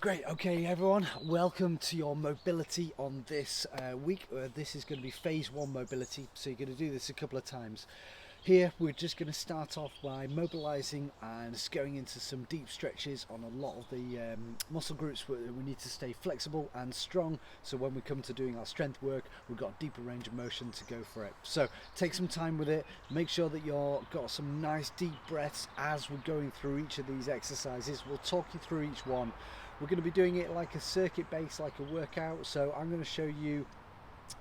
Great, okay everyone, welcome to your mobility on this week. This is going to be phase one mobility, so you're going to do this a couple of times. Here we're just going to start off by mobilizing and going into some deep stretches on a lot of the muscle groups where we need to stay flexible and strong, so when we come to doing our strength work we've got a deeper range of motion to go for it. So take some time with it, make sure that you've got some nice deep breaths as we're going through each of these exercises. We'll talk you through each one. We're going to be doing it like a circuit base, like a workout, so I'm going to show you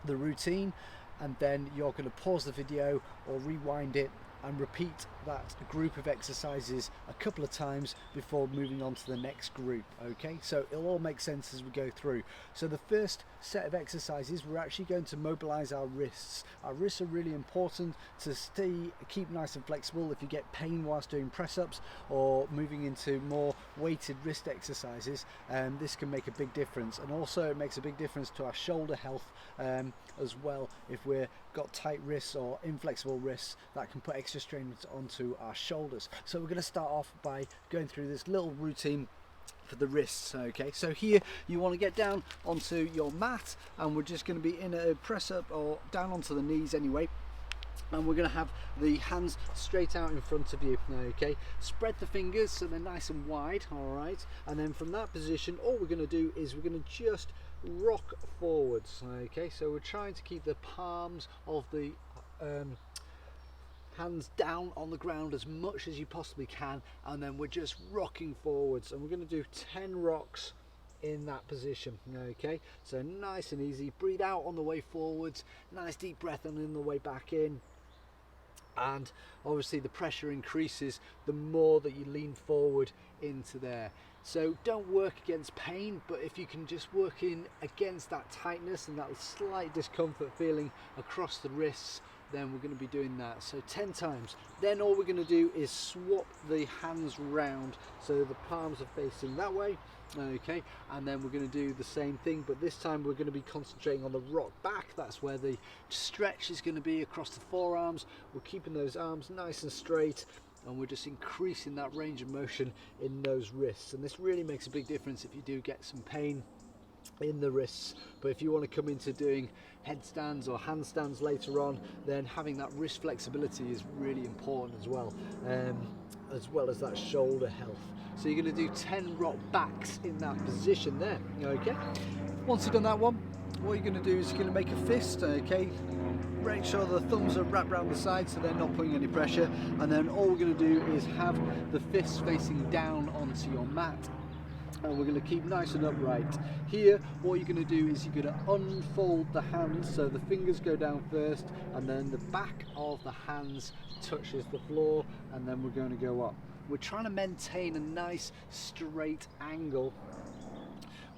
the routine and then you're going to pause the video or rewind it and repeat that group of exercises a couple of times before moving on to the next group. Okay, so it'll all make sense as we go through. So the first set of exercises, we're actually going to mobilize our wrists. Our wrists are really important to keep nice and flexible. If you get pain whilst doing press-ups or moving into more weighted wrist exercises, this can make a big difference, and also it makes a big difference to our shoulder health as well. If we've got tight wrists or inflexible wrists, that can put extra strain onto our shoulders. So we're going to start off by going through this little routine for the wrists. Okay, so here you want to get down onto your mat, and we're just going to be in a press up or down onto the knees anyway, and we're going to have the hands straight out in front of you. Okay, spread the fingers so they're nice and wide. All right, and then from that position all we're going to do is we're going to just rock forwards. Okay, so we're trying to keep the palms of the hands down on the ground as much as you possibly can, and then we're just rocking forwards, and we're going to do 10 rocks in that position. Okay, so nice and easy. Breathe out on the way forwards, nice deep breath and in the way back in, and obviously the pressure increases the more that you lean forward into there. So don't work against pain, but if you can just work in against that tightness and that slight discomfort feeling across the wrists, then we're going to be doing that. So 10 times. Then all we're going to do is swap the hands round so the palms are facing that way. Okay, and then we're going to do the same thing, but this time we're going to be concentrating on the rock back. That's where the stretch is going to be across the forearms. We're keeping those arms nice and straight, and we're just increasing that range of motion in those wrists. And this really makes a big difference if you do get some pain in the wrists. But if you want to come into doing headstands or handstands later on, then having that wrist flexibility is really important as well as that shoulder health. So you're going to do 10 rock backs in that position there. Okay, once you've done that one, what you're going to do is you're going to make a fist. Okay, make sure the thumbs are wrapped around the side so they're not putting any pressure, and then all we're going to do is have the fists facing down onto your mat, and we're going to keep nice and upright. Here what you're going to do is you're going to unfold the hands, so the fingers go down first and then the back of the hands touches the floor, and then we're going to go up. We're trying to maintain a nice straight angle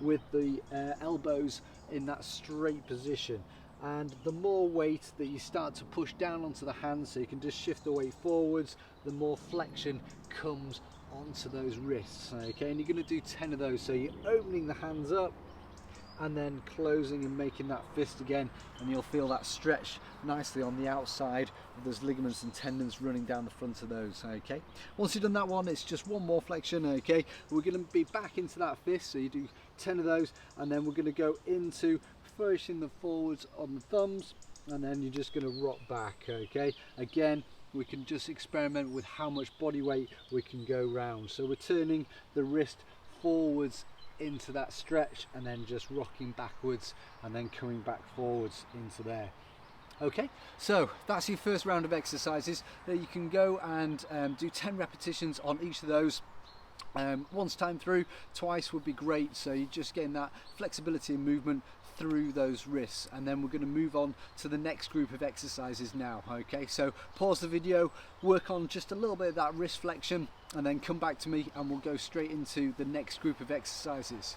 with the elbows in that straight position, and the more weight that you start to push down onto the hands so you can just shift the weight forwards, the more flexion comes onto those wrists. Okay, and you're going to do 10 of those, so you're opening the hands up and then closing and making that fist again, and you'll feel that stretch nicely on the outside of those ligaments and tendons running down the front of those. Okay, once you've done that one, it's just one more flexion. Okay, we're going to be back into that fist, so you do 10 of those, and then we're going to go into pushing the forwards on the thumbs, and then you're just going to rock back. Okay, again we can just experiment with how much body weight we can go round. So we're turning the wrist forwards into that stretch and then just rocking backwards and then coming back forwards into there. Okay, so that's your first round of exercises. You can go and do 10 repetitions on each of those. Once time through, twice would be great, so you're just getting that flexibility and movement through those wrists. And then we're going to move on to the next group of exercises now. Okay, so pause the video, work on just a little bit of that wrist flexion, and then come back to me and we'll go straight into the next group of exercises.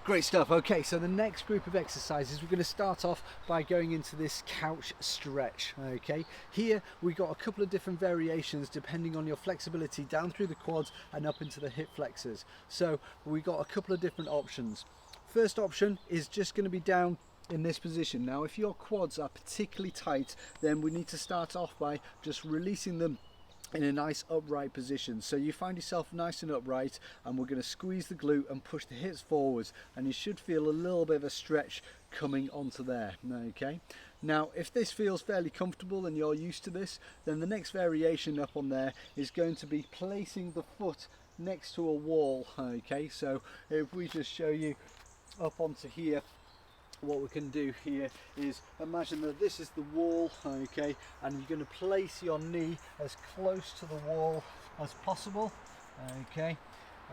Great stuff. Okay, so the next group of exercises, we're going to start off by going into this couch stretch. Okay, here we got a couple of different variations depending on your flexibility down through the quads and up into the hip flexors. So we got a couple of different options. First option is just going to be down in this position. Now if your quads are particularly tight, then we need to start off by just releasing them in a nice upright position. So you find yourself nice and upright, and we're going to squeeze the glute and push the hips forwards, and you should feel a little bit of a stretch coming onto there. Okay, now if this feels fairly comfortable and you're used to this, then the next variation up on there is going to be placing the foot next to a wall. Okay, so if we just show you up onto here, what we can do here is imagine that this is the wall, okay, and you're going to place your knee as close to the wall as possible, okay,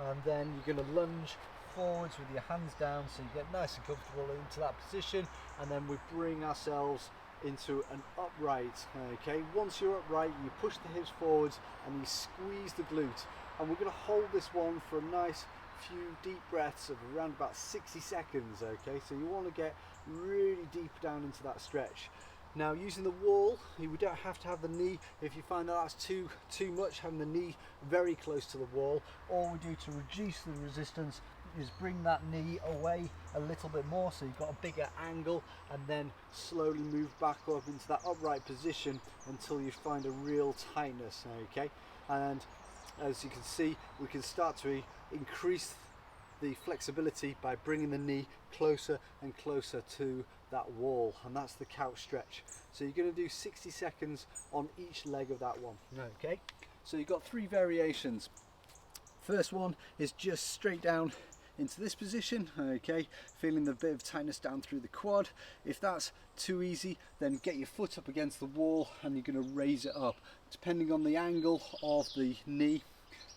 and then you're going to lunge forwards with your hands down so you get nice and comfortable into that position, and then we bring ourselves into an upright. Okay, once you're upright, you push the hips forwards and you squeeze the glute, and we're going to hold this one for a nice few deep breaths of around about 60 seconds. Okay, so you want to get really deep down into that stretch. Now, using the wall, we don't have to have the knee. If you find that that's too much, having the knee very close to the wall, all we do to reduce the resistance is bring that knee away a little bit more, so you've got a bigger angle, and then slowly move back up into that upright position until you find a real tightness. Okay, and as you can see, we can start to increase the flexibility by bringing the knee closer and closer to that wall, and that's the couch stretch. So you're going to do 60 seconds on each leg of that one. Okay, so you've got 3 variations. First one is just straight down into this position, okay, feeling the bit of tightness down through the quad. If that's too easy, then get your foot up against the wall and you're going to raise it up. Depending on the angle of the knee,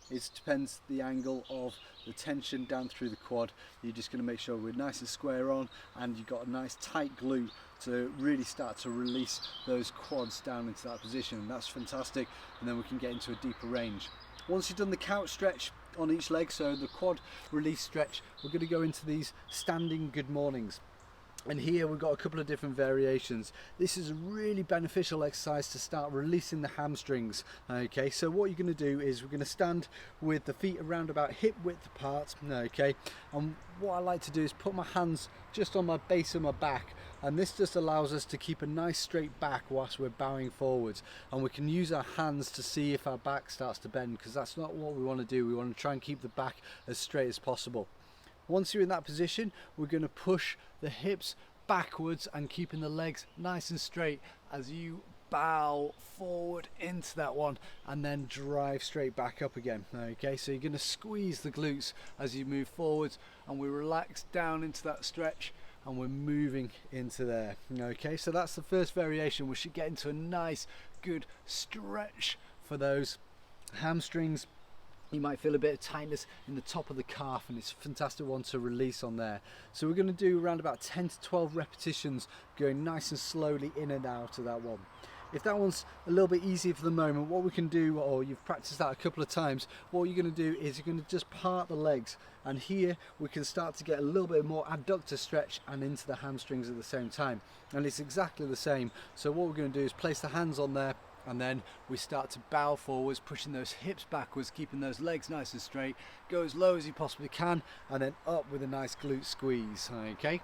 it depends the angle of the tension down through the quad. You're just going to make sure we're nice and square on, and you've got a nice tight glute to really start to release those quads down into that position, and that's fantastic. And then we can get into a deeper range. Once you've done the couch stretch on each leg, so the quad release stretch, we're going to go into these standing good mornings. And here we've got a couple of different variations. This is a really beneficial exercise to start releasing the hamstrings. Okay, so what you're going to do is we're going to stand with the feet around about hip width apart. Okay, and what I like to do is put my hands just on my base of my back, and this just allows us to keep a nice straight back whilst we're bowing forwards, and we can use our hands to see if our back starts to bend, because that's not what we want to do. We want to try and keep the back as straight as possible. Once you're in that position, we're going to push the hips backwards and keeping the legs nice and straight as you bow forward into that one, and then drive straight back up again. Okay, so you're going to squeeze the glutes as you move forwards, and we relax down into that stretch, and we're moving into there. Okay, so that's the first variation. We should get into a nice good stretch for those hamstrings. You might feel a bit of tightness in the top of the calf, and it's a fantastic one to release on there. So we're going to do around about 10 to 12 repetitions, going nice and slowly in and out of that one. If that one's a little bit easier for the moment, what we can do, or you've practiced that a couple of times, what you're going to do is you're going to just part the legs, and here we can start to get a little bit more adductor stretch and into the hamstrings at the same time. And it's exactly the same. So what we're going to do is place the hands on there, and then we start to bow forwards, pushing those hips backwards, keeping those legs nice and straight. Go as low as you possibly can, and then up with a nice glute squeeze. Okay,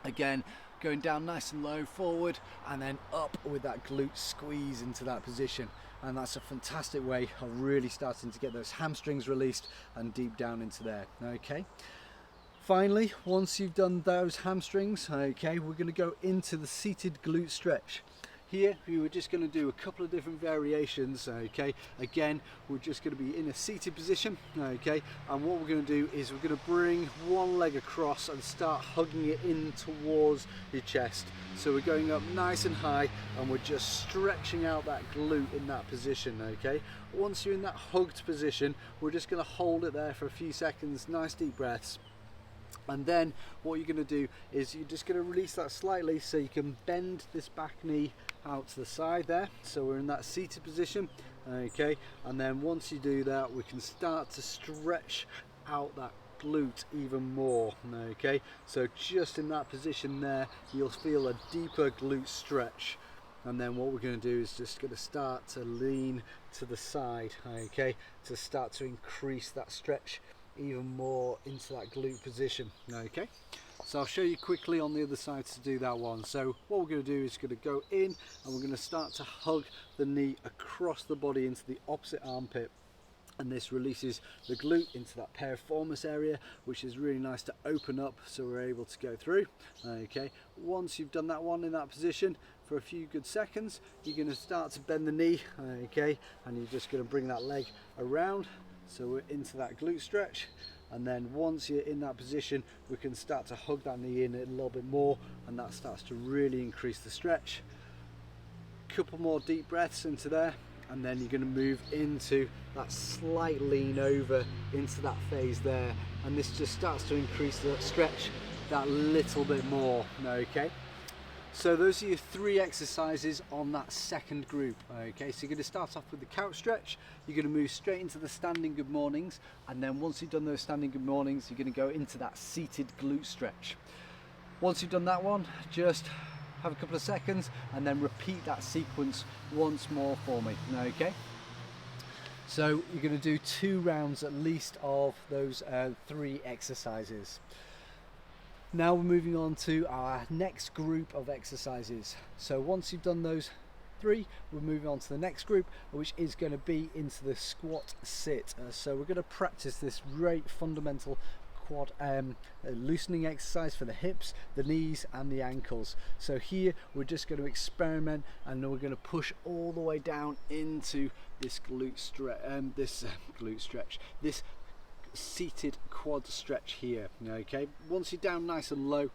again, going down nice and low, forward, and then up with that glute squeeze into that position. And that's a fantastic way of really starting to get those hamstrings released and deep down into there. Okay, finally, once you've done those hamstrings, okay, we're going to go into the seated glute stretch. Here we were just going to do a couple of different variations. Okay, again, we're just going to be in a seated position. Okay, and what we're going to do is we're going to bring one leg across and start hugging it in towards your chest. So we're going up nice and high, and we're just stretching out that glute in that position. Okay, once you're in that hugged position, we're just going to hold it there for a few seconds, nice deep breaths. And then what you're going to do is you're just going to release that slightly, so you can bend this back knee out to the side there. So we're in that seated position. Okay, and then once you do that, we can start to stretch out that glute even more. Okay, so just in that position there, you'll feel a deeper glute stretch. And then what we're going to do is just going to start to lean to the side, okay, to start to increase that stretch even more into that glute position. Okay, So I'll show you quickly on the other side to do that one. So what we're going to do is going to go in and we're going to start to hug the knee across the body into the opposite armpit. And this releases the glute into that piriformis area, which is really nice to open up so we're able to go through. Okay, once you've done that one in that position for a few good seconds, you're going to start to bend the knee, okay, and you're just going to bring that leg around so we're into that glute stretch. And then once you're in that position, we can start to hug that knee in a little bit more, and that starts to really increase the stretch. Couple more deep breaths into there, and then you're going to move into that slight lean over into that phase there, and this just starts to increase the stretch that little bit more. Okay, so those are your 3 exercises on that second group. Okay, so you're going to start off with the couch stretch, you're going to move straight into the standing good mornings, and then once you've done those standing good mornings, you're going to go into that seated glute stretch. Once you've done that one, just have a couple of seconds and then repeat that sequence once more for me. Okay, so you're going to do 2 rounds at least of those 3 exercises. Now we're moving on to our next group of exercises. So once you've done those 3, we're moving on to the next group, which is going to be into the squat sit. So we're going to practice this great fundamental quad loosening exercise for the hips, the knees and the ankles. So here we're just going to experiment, and then we're going to push all the way down into this glute stretch, this seated quad stretch here. Okay, once you're down nice and low,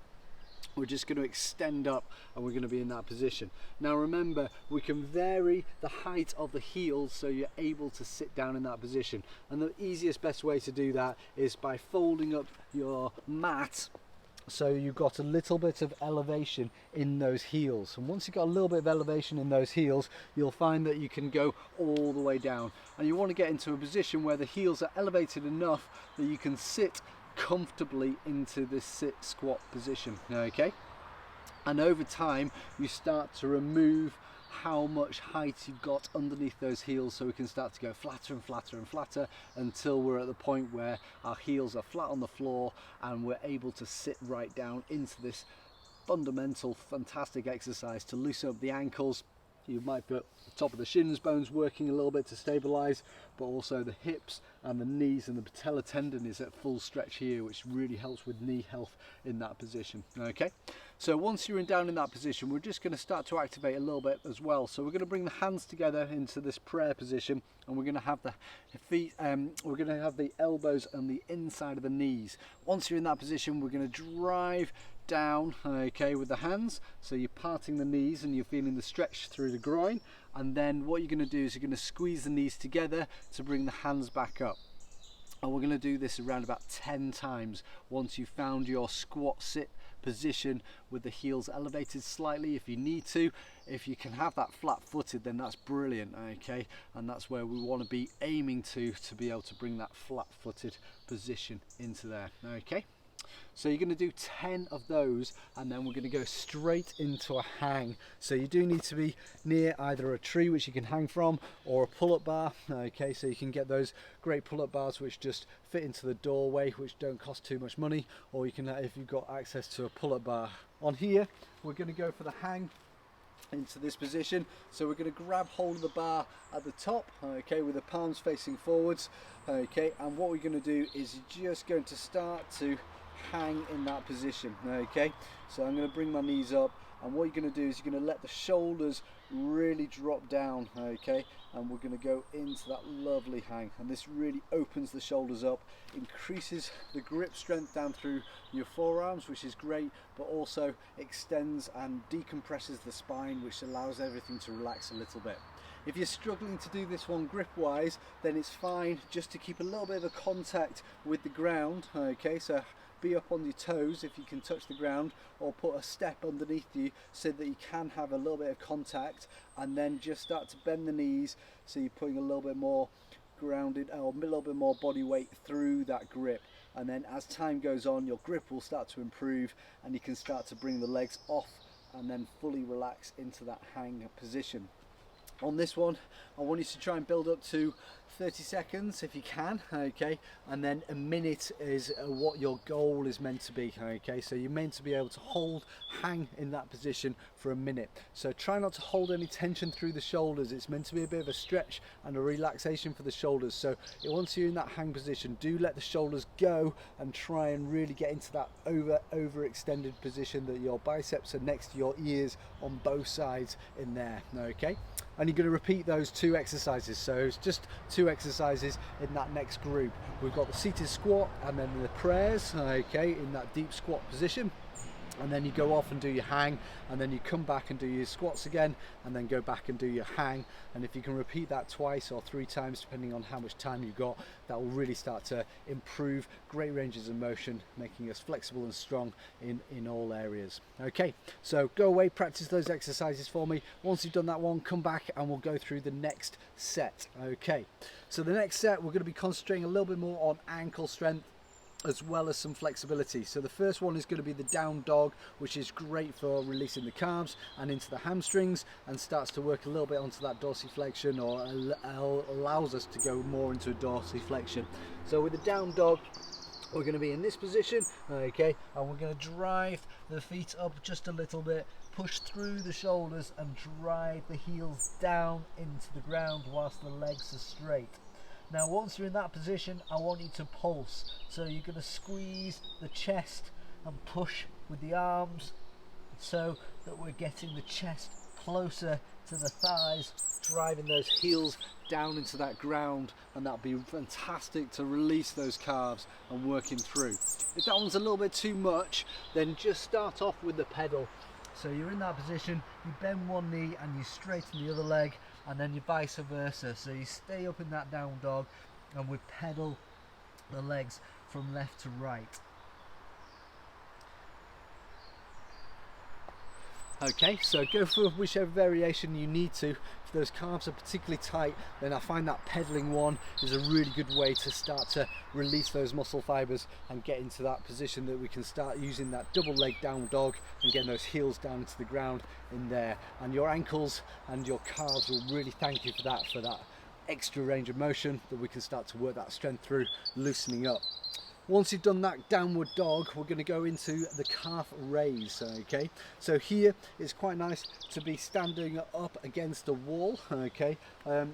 we're just going to extend up and we're going to be in that position. Now remember, we can vary the height of the heels so you're able to sit down in that position, and the easiest best way to do that is by folding up your mat so you've got a little bit of elevation in those heels. And once you've got a little bit of elevation in those heels, you'll find that you can go all the way down, and you want to get into a position where the heels are elevated enough that you can sit comfortably into this sit squat position. Okay, and over time you start to remove how much height you've got underneath those heels, so we can start to go flatter and flatter and flatter until we're at the point where our heels are flat on the floor and we're able to sit right down into this fundamental fantastic exercise to loosen up the ankles. You might put the top of the shins bones working a little bit to stabilize, but also the hips and the knees and the patella tendon is at full stretch here, which really helps with knee health in that position. Okay, so once you're down in that position, we're just going to start to activate a little bit as well. So we're going to bring the hands together into this prayer position, and we're going to have the feet, we're going to have the elbows on the inside of the knees. Once you're in that position, we're going to drive down, okay, with the hands, so you're parting the knees and you're feeling the stretch through the groin, and then what you're going to do is you're going to squeeze the knees together to bring the hands back up. And we're going to do this around about 10 times once you've found your squat sit position with the heels elevated slightly if you need to. If you can have that flat footed, then that's brilliant. Okay, and that's where we want to be aiming to be able to bring that flat footed position into there. Okay, so you're going to do 10 of those, and then we're going to go straight into a hang. So you do need to be near either a tree which you can hang from, or a pull-up bar. Okay, so you can get those great pull-up bars which just fit into the doorway, which don't cost too much money, or you can, if you've got access to a pull-up bar. On here we're going to go for the hang into this position, so we're going to grab hold of the bar at the top, okay, with the palms facing forwards. Okay, and what we're going to do is you're just going to start to hang in that position. Okay, so I'm going to bring my knees up, and what you're going to do is you're going to let the shoulders really drop down. Okay, and we're going to go into that lovely hang, and this really opens the shoulders up, increases the grip strength down through your forearms, which is great, but also extends and decompresses the spine, which allows everything to relax a little bit. If you're struggling to do this one grip wise, then it's fine just to keep a little bit of a contact with the ground. Okay, so be up on your toes if you can touch the ground, or put a step underneath you so that you can have a little bit of contact, and then just start to bend the knees so you're putting a little bit more grounded, or a little bit more body weight through that grip. And then as time goes on, your grip will start to improve, and you can start to bring the legs off and then fully relax into that hang position. On this one, I want you to try and build up to 30 seconds if you can, okay, and then a minute is what your goal is meant to be, okay. So you're meant to be able to hang in that position for a minute. So try not to hold any tension through the shoulders. It's meant to be a bit of a stretch and a relaxation for the shoulders. So once you're in that hang position, do let the shoulders go and try and really get into that overextended position that your biceps are next to your ears on both sides in there, okay. And you're going to repeat those 2 exercises. So it's just 2 exercises in that next group. We've got the seated squat and then the prayers, okay, in that deep squat position. And then you go off and do your hang, and then you come back and do your squats again, and then go back and do your hang. And if you can repeat that 2 or 3 times, depending on how much time you've got, that will really start to improve great ranges of motion, making us flexible and strong in all areas. Okay, so go away, practice those exercises for me. Once you've done that one, come back and we'll go through the next set. Okay, so the next set, we're going to be concentrating a little bit more on ankle strength as well as some flexibility. So the first one is going to be the down dog, which is great for releasing the calves and into the hamstrings, and starts to work a little bit onto that dorsiflexion, or allows us to go more into a dorsiflexion. So with the down dog, we're going to be in this position, okay, and we're going to drive the feet up just a little bit, push through the shoulders and drive the heels down into the ground whilst the legs are straight. Now once you're in that position, I want you to pulse. So you're going to squeeze the chest and push with the arms so that we're getting the chest closer to the thighs, driving those heels down into that ground, and that'll be fantastic to release those calves and working through. If that one's a little bit too much, then just start off with the pedal. So you're in that position, you bend one knee and you straighten the other leg, and then you vice versa. So you stay up in that down dog and we pedal the legs from left to right. Okay, so go for whichever variation you need to. If those calves are particularly tight, then I find that pedaling one is a really good way to start to release those muscle fibers and get into that position that we can start using that double leg down dog and getting those heels down into the ground in there. And your ankles and your calves will really thank you for that extra range of motion that we can start to work that strength through, loosening up. Once you've done that downward dog, we're going to go into the calf raise, okay? So here it's quite nice to be standing up against a wall, okay?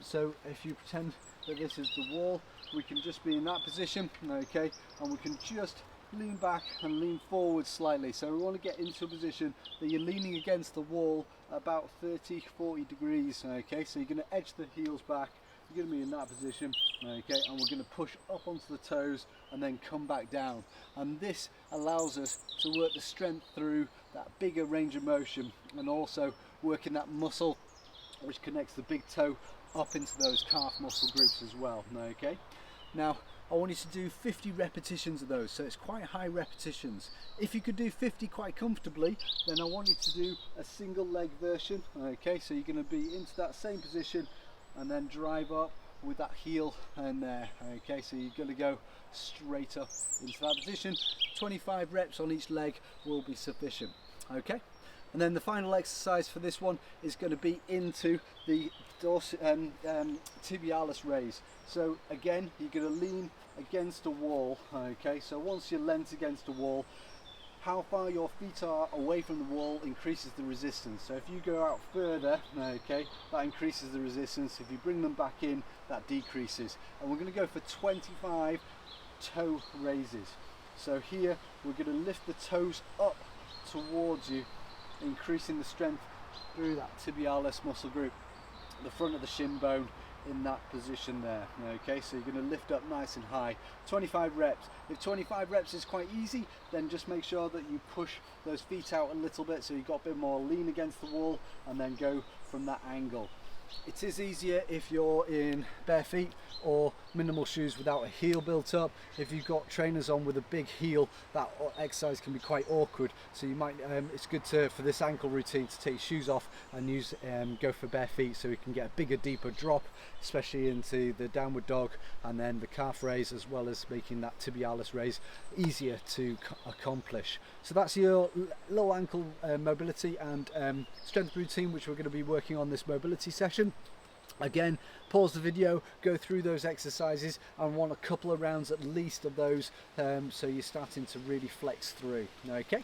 So if you pretend that this is the wall, we can just be in that position, okay? And we can just lean back and lean forward slightly. So we want to get into a position that you're leaning against the wall about 30-40 degrees, okay? So you're going to edge the heels back. You're going to be in that position, okay, and we're going to push up onto the toes and then come back down. And this allows us to work the strength through that bigger range of motion, and also working that muscle which connects the big toe up into those calf muscle groups as well, okay. Now I want you to do 50 repetitions of those, so it's quite high repetitions. If you could do 50 quite comfortably, then I want you to do a single leg version, okay. So you're going to be into that same position and then drive up with that heel in there, okay. So you're going to go straight up into that position. 25 reps on each leg will be sufficient, okay. And then the final exercise for this one is going to be into the tibialis raise. So again, you're going to lean against a wall, okay. So once you're leant against a wall, how far your feet are away from the wall increases the resistance. So if you go out further, okay, that increases the resistance. If you bring them back in, that decreases. And we're going to go for 25 toe raises. So here we're going to lift the toes up towards you, increasing the strength through that tibialis muscle group, the front of the shin bone, in that position there, okay. So you're going to lift up nice and high. 25 reps. If 25 reps is quite easy, then just make sure that you push those feet out a little bit so you've got a bit more lean against the wall, and then go from that angle. It is easier if you're in bare feet or minimal shoes without a heel built up. If you've got trainers on with a big heel, that exercise can be quite awkward. So you might, it's good for this ankle routine to take shoes off and go for bare feet, so we can get a bigger, deeper drop, especially into the downward dog and then the calf raise, as well as making that tibialis raise easier to accomplish. So that's your little ankle mobility and strength routine, which we're going to be working on this mobility session. Again, pause the video, go through those exercises, and want a couple of rounds at least of those, so you're starting to really flex through. Okay,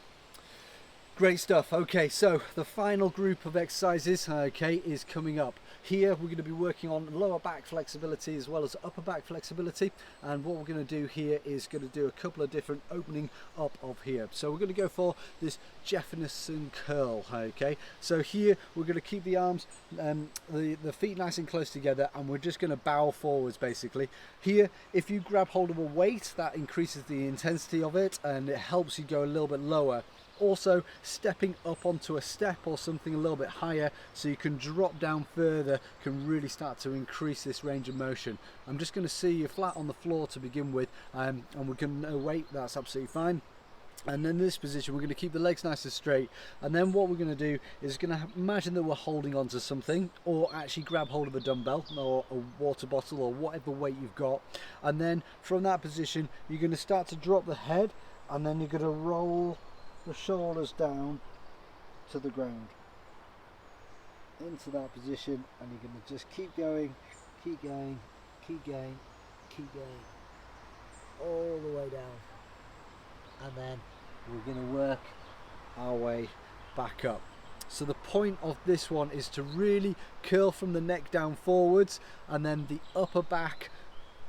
great stuff. Okay, so the final group of exercises, okay, is coming up. Here we're going to be working on lower back flexibility as well as upper back flexibility, and what we're going to do here is going to do a couple of different opening up of here. So we're going to go for this Jefferson curl. Okay, so here we're going to keep the arms, the feet nice and close together, and we're just going to bow forwards basically. Here, if you grab hold of a weight, that increases the intensity of it and it helps you go a little bit lower. Also, stepping up onto a step or something a little bit higher so you can drop down further can really start to increase this range of motion. I'm just going to see you flat on the floor to begin with, and we can wait, that's absolutely fine. And then in this position we're going to keep the legs nice and straight, and then what we're going to do is going to imagine that we're holding onto something, or actually grab hold of a dumbbell or a water bottle or whatever weight you've got, and then from that position you're going to start to drop the head, and then you're going to roll the shoulders down to the ground into that position, and you're going to just keep going, keep going, keep going, keep going all the way down, and then we're going to work our way back up. So the point of this one is to really curl from the neck down forwards, and then the upper back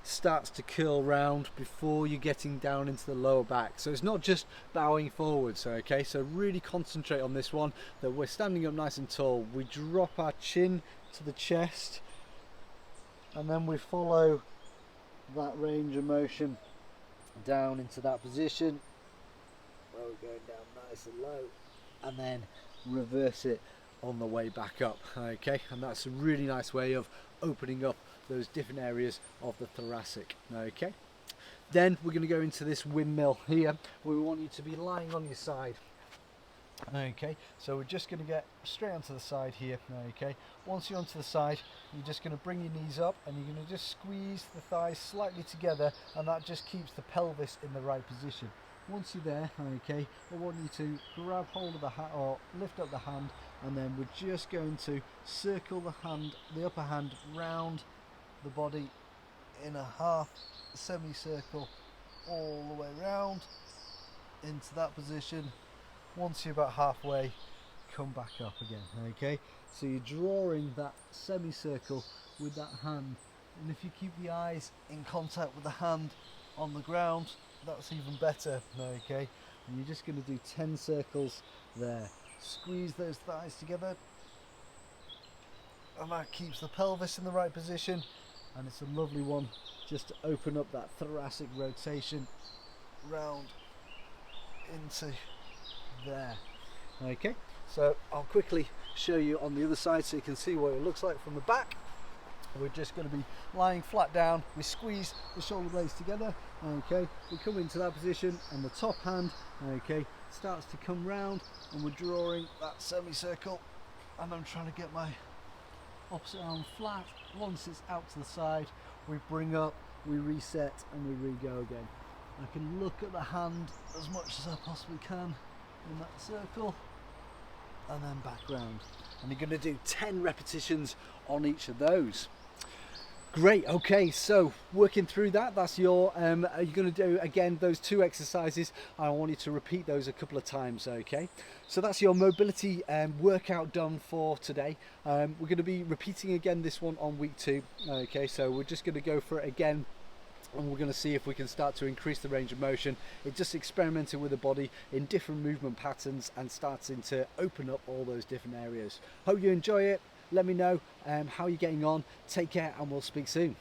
starts to curl round before you're getting down into the lower back. So it's not just bowing forwards, okay? So really concentrate on this one, that we're standing up nice and tall. We drop our chin to the chest, and then we follow that range of motion down into that position where we're going down nice and low, and then reverse it on the way back up. Okay, and that's a really nice way of opening up those different areas of the thoracic. Okay, then we're going to go into this windmill here. We want you to be lying on your side. Okay, so we're just going to get straight onto the side here. Okay, once you're onto the side, you're just going to bring your knees up, and you're going to just squeeze the thighs slightly together, and that just keeps the pelvis in the right position. Once you're there, okay, I want you to grab hold of the hand, or lift up the hand, and then we're just going to circle the hand, the upper hand, round the body in a half semicircle all the way round into that position. Once you're about halfway, come back up again. Okay, so you're drawing that semicircle with that hand, and if you keep the eyes in contact with the hand on the ground, that's even better. Okay, and you're just going to do 10 circles there. Squeeze those thighs together, and that keeps the pelvis in the right position, and it's a lovely one just to open up that thoracic rotation round into there. Okay, so I'll quickly show you on the other side so you can see what it looks like from the back. We're just going to be lying flat down. We squeeze the shoulder blades together. Okay, we come into that position, and the top hand, okay, starts to come round, and we're drawing that semicircle, and I'm trying to get my opposite arm flat. Once it's out to the side, we bring up, we reset, and we re-go again. I can look at the hand as much as I possibly can in that circle, and then back round, and you're going to do 10 repetitions on each of those. Great. Okay, so working through that, that's your you're going to do again those 2 exercises. I want you to repeat those a couple of times. Okay, so that's your mobility workout done for today. We're going to be repeating again this one on week 2. Okay, so we're just going to go for it again, and we're going to see if we can start to increase the range of motion. It's just experimenting with the body in different movement patterns and starting to open up all those different areas. Hope you enjoy it. Let me know how you're getting on. Take care, and we'll speak soon.